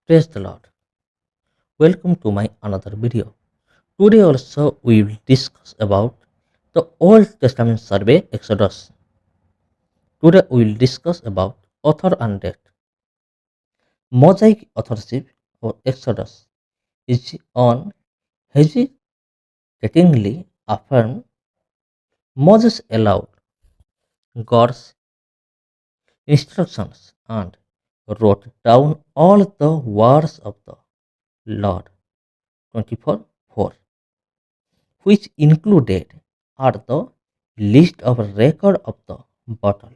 Praise the Lord. Welcome to my another video. Today also we will discuss about the Old Testament survey Exodus. Today we will discuss about author and date. Mosaic authorship of Exodus is hesitatingly affirmed. Moses allowed God's instructions and wrote down all the words of the Lord 24:4, which included are the list of record of the battle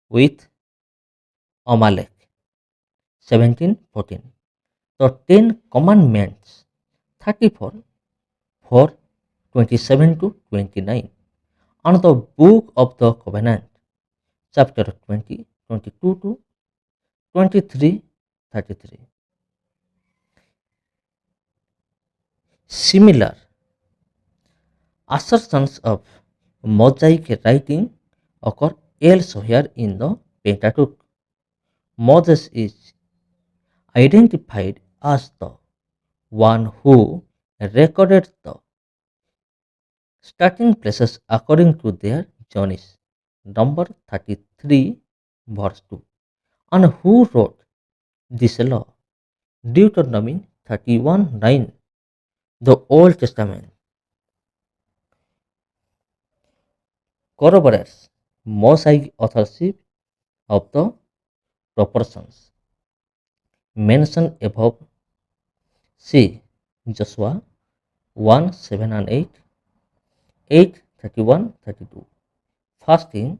with Amalek 17:14, the Ten Commandments 34 4 27 to 29, and the Book of the Covenant chapter 20 22 to 23 33. Similar assertions of Mosaic writing occur elsewhere in the Pentateuch. Moses is identified as the one who recorded the starting places according to their journeys. Number 33, verse 2. And who wrote this law? Deuteronomy 31:9, the Old Testament, corroborates Mosaic authorship of the proportions mentioned above. See Joshua 1 7 and 8, 8 31 32, fasting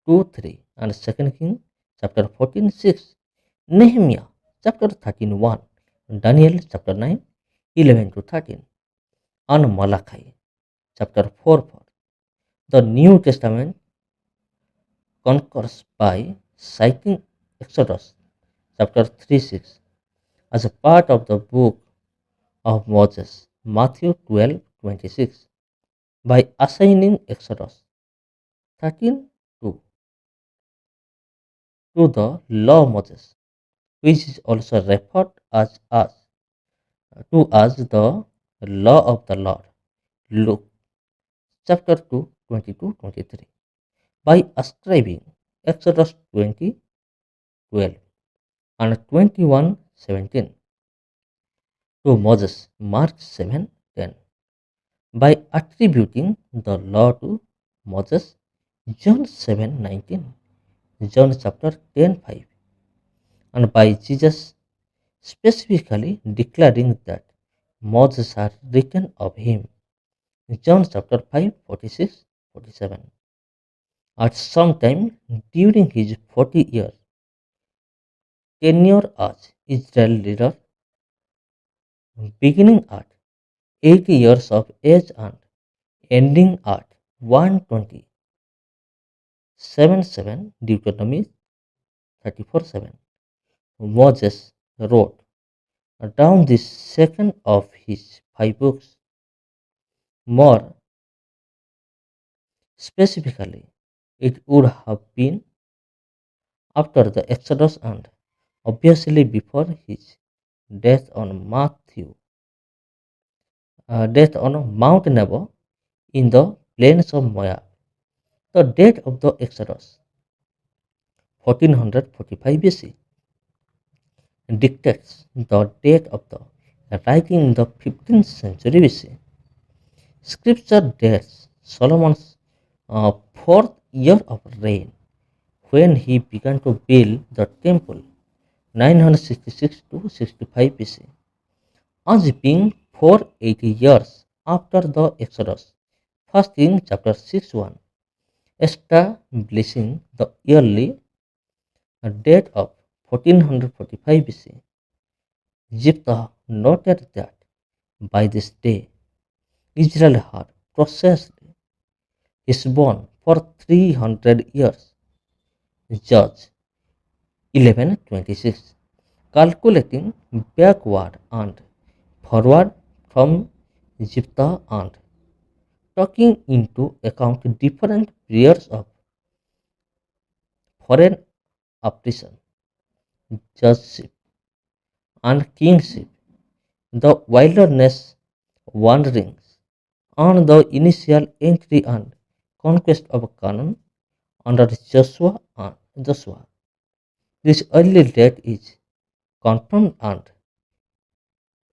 2 3, and 2 King chapter 14 6, Nehemiah chapter 13 1, Daniel chapter 9 11 to 13, and Malachi chapter 4 4. The New Testament concurs by citing Exodus chapter 3 6 as a part of the book of Moses, Matthew 12:26, by assigning Exodus 13 2 to the law of Moses, which is also referred as the law of the Lord. Luke chapter 2 22 23, by ascribing Exodus 20:12 and 21:17 to Moses, Mark 7:10, by attributing the law to Moses, John 7:19, John chapter 10:5, and by Jesus specifically declaring that Moses had written of him, John chapter 5 46 47. At some time during his 40 year tenure as Israel leader, beginning at 80 years of age and ending at 127:7, Deuteronomy 34:7, Moses wrote down the second of his five books. More specifically, it would have been after the Exodus and obviously before his death on Mount Nebo in the plains of Moab. The date of the Exodus, 1445 BC, dictates the date of the writing in the 15th century BC. Scripture dates Solomon's fourth year of reign, when he began to build the temple, 966 to 65 BC, as being 480 years after the Exodus. First King chapter 6:1, establishing the yearly date of 1445 BC. Jephthah noted that by this day Israel had processed his bond for 300 years. Judge 11:26, calculating backward and forward from Jephthah and taking into account different periods of foreign oppression. Judgeship and kingship, the wilderness wanderings, and the initial entry and conquest of Canaan under Joshua. This early date is confirmed and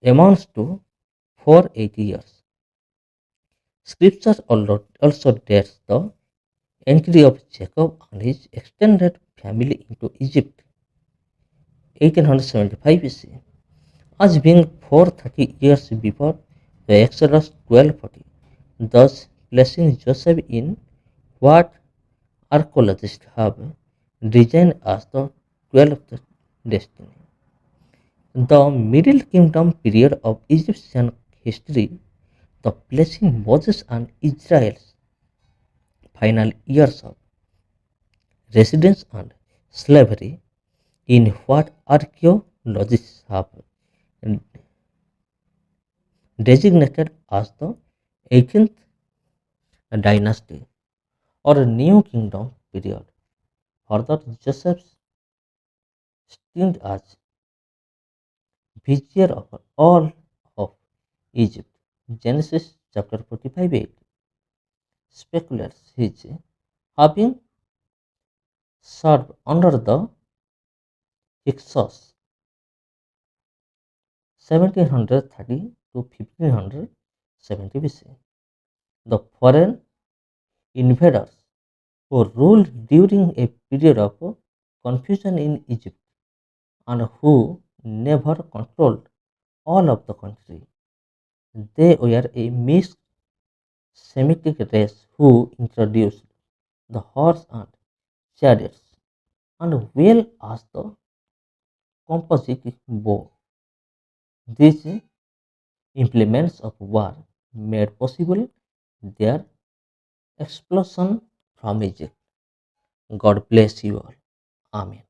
amounts to 480 years. Scripture also dates the entry of Jacob and his extended family into Egypt, 1875 BC, as being 430 years before the Exodus 1240, thus placing Joseph in what archaeologists have designed as the 12th destiny. The Middle Kingdom period of Egyptian history, the placing Moses and Israel's final years of residence and slavery in what archaeologists have designated as the 18th dynasty or a new kingdom period. Further, Joseph's stint as vizier of all of Egypt, Genesis chapter 45:8, speculates his having served under the Hyksos 1730 to 1570 BC. The foreign invaders who ruled during a period of confusion in Egypt and who never controlled all of the country. They were a mixed Semitic race who introduced the horse and chariots and well as the composite bow. These implements of war made possible their explosion from Egypt. God bless you all. Amen.